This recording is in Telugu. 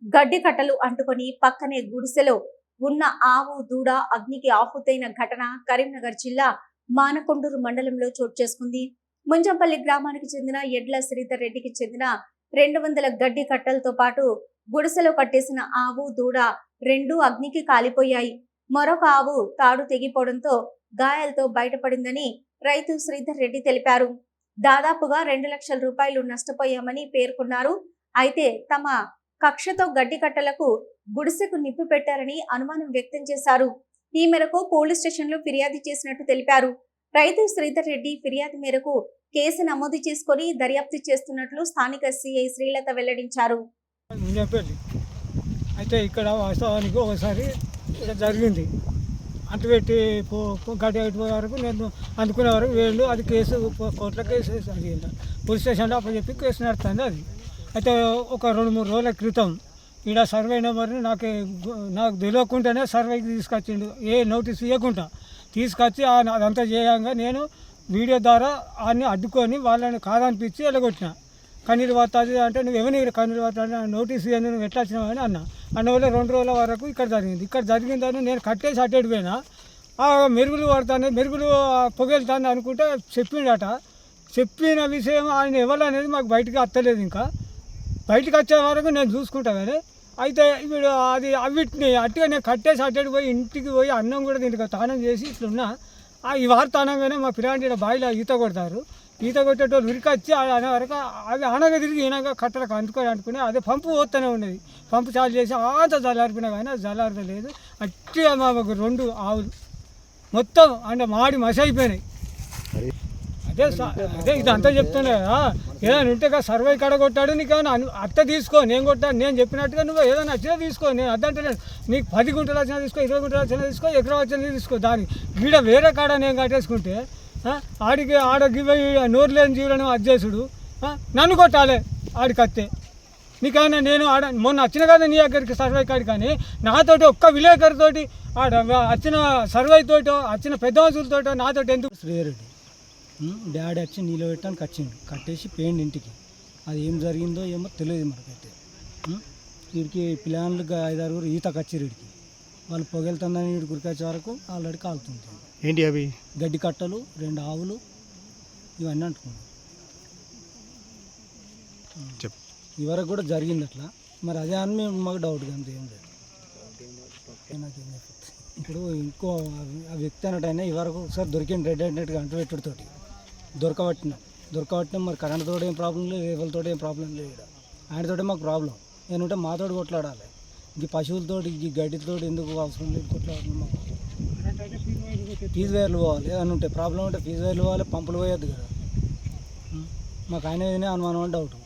గడ్డి కట్టలు అంటుకొని పక్కనే గుడిసెలో ఉన్న ఆవు దూడ అగ్నికి ఆహుతైన ఘటన కరీంనగర్ జిల్లా మానకొండూరు మండలంలో చోటు చేసుకుంది. ముంజంపల్లి గ్రామానికి చెందిన ఎడ్ల శ్రీధర్ రెడ్డికి చెందిన 200 గడ్డి కట్టలతో పాటు గుడిసెలో కట్టేసిన ఆవు దూడ రెండు అగ్నికి కాలిపోయాయి. మరొక ఆవు తాడు తెగిపోవడంతో గాయాలతో బయటపడిందని రైతు శ్రీధర్ రెడ్డి తెలిపారు. దాదాపుగా 2 లక్షల రూపాయలు నష్టపోయామని పేర్కొన్నారు. అయితే తమ కక్షతో గడ్డి కట్టలకు గుడిసెకు నిప్పు పెట్టారని అనుమానం వ్యక్తం చేశారు. ఈ మేరకు పోలీస్ స్టేషన్లో ఫిర్యాదు చేసినట్టు తెలిపారు. రైతు శ్రీధర్ రెడ్డి ఫిర్యాదు మేరకు కేసు నమోదు చేసుకుని దర్యాప్తు చేస్తున్నట్లు స్థానిక సిఐ శ్రీలత వెల్లడించారు. అయితే ఇక్కడ వాస్తవానికి ఒకసారి జరిగింది. అంటుపెట్టి గడ్డి అయిపోయే వరకు నేను అందుకునే వరకు వేళ్ళు అది కేసు కోర్టులో కేసు జరిగింది. పోలీస్ స్టేషన్లో అప్పచెప్పి కేసు నడుస్తుంది. అది అయితే ఒక 2-3 రోజుల క్రితం ఇక్కడ సర్వే నెంబర్ని నాకు తెలియకుండానే సర్వేకి తీసుకొచ్చిండు. ఏ నోటీస్ ఇవ్వకుండా తీసుకొచ్చి అదంతా చేయంగా నేను వీడియో ద్వారా అన్ని అడ్డుకొని వాళ్ళని కాదనిపించి వెళ్ళగొట్టిన. కన్నీరు పడుతుంది అంటే నువ్వు ఎవరిని కన్నీరు పడుతుంది నోటీస్ ఇవ్వండి, నువ్వు ఎట్లా వచ్చినావని అన్న వల్ల 2 రోజుల వరకు ఇక్కడ జరిగిందని నేను కట్టేసి అట్టేడిపోయినా. మెరుగులు పడతాను, మెరుగులు పొగెళ్తాను అనుకుంటే చెప్పిండట. చెప్పిన విషయం ఆయన ఎవరు అనేది మాకు బయటికి వస్తలేదు. ఇంకా బయటకు వచ్చే వరకు నేను చూసుకుంటా. కానీ అయితే ఇప్పుడు అది అవిటిని అట్టిగా నేను కట్టేసి అట్టేడి పోయి ఇంటికి పోయి అన్నం కూడా దీనికి తానం చేసి ఇట్లున్నా. ఈ వారు తానంగానే మా పిల్లాంటి బావిలో ఈత కొడతారు. ఈత కొట్టేటోళ్ళు ఉరికొచ్చి అనే వరకు అవి అనగా తిరిగి ఈనగా కట్టలకు అనుకుని అదే పంపు పోతూనే ఉన్నది. పంపు చాలు చేసి అంత జలారిపోయినా కానీ అది జలారలేదు. అట్టిగా మాకు 2 ఆవులు మొత్తం అంటే మాడి మసి అయిపోయినాయి. అదే ఇదంతా చెప్తున్నా కదా. ఏదైనా ఉంటే సర్వే కాడ కొట్టాడు, నీకు ఏమైనా అత్త తీసుకో, నేను కొట్టాను నేను చెప్పినట్టుగా నువ్వు ఏదైనా వచ్చినా తీసుకో. నేను అద్దంటే నీకు 10 గుంటలు వచ్చినా తీసుకో, 20 గుంటలు వచ్చినా తీసుకో, ఎకరం వచ్చినా తీసుకో. దాని గీడ వేరే కాడ నేను కట్టేసుకుంటే ఆడికి నోరు లేని జీవులను అధ్యక్షుడు నన్ను కొట్టాలి ఆడికి వస్తే. నీకైనా నేను మొన్న వచ్చిన కదా నీ దగ్గరికి సర్వే కాడి, కానీ నాతోటి ఒక్క విలేకరితోటి వచ్చిన సర్వేతోటో వచ్చిన పెద్ద మనుషులతోటో నాతోటి ఎందుకు. శ్రీరెడ్డి డాడీ వచ్చి నీళ్ళు పెట్టడానికి వచ్చిండు, కట్టేసి పోయిండు ఇంటికి. అది ఏం జరిగిందో ఏమో తెలియదు మనకైతే. వీడికి పిల్లలు 5-6 ఈతకు వచ్చారు. వీడికి వాళ్ళు పొగెళ్తుందని వీడికి ఉరికొచ్చే వరకు ఆల్రెడీ కాలుతుంది. ఏంటి అవి? గడ్డి కట్టలు, 2 ఆవులు ఇవన్నీ అంటుకున్నాయి. ఇవరకు కూడా జరిగింది అట్లా. మరి అదే అని మాకు డౌట్గా అంత ఏం లేదు. నాకేం చెప్పచ్చు. ఇప్పుడు ఇంకో ఆ వ్యక్తి అన్నట్టయినా ఇవరకు ఒకసారి దొరికింది రెడ్ హ్యాండెడ్గా అంటుపెట్టుడితోటి దొరకబట్టినాం. మరి కరెంట్తో ఏం ప్రాబ్లం లేదు, రేవులతో ఏం ప్రాబ్లం లేదు. ఇక్కడ ఆయనతోటే మాకు ప్రాబ్లం. ఏమంటే మాతోటి కొట్లాడాలి. ఈ పశువులతోటి ఈ గడ్డితో ఎందుకు అవసరం లేదు కొట్లాడాలి. మాకు ఫీజు వైర్లు పోవాలి, అని ఉంటే ప్రాబ్లం ఉంటే ఫీజు వైర్లు పోవాలి, పంపులు పోయొద్దు కదా. మాకు ఆయన అనుమానం అని డౌట్.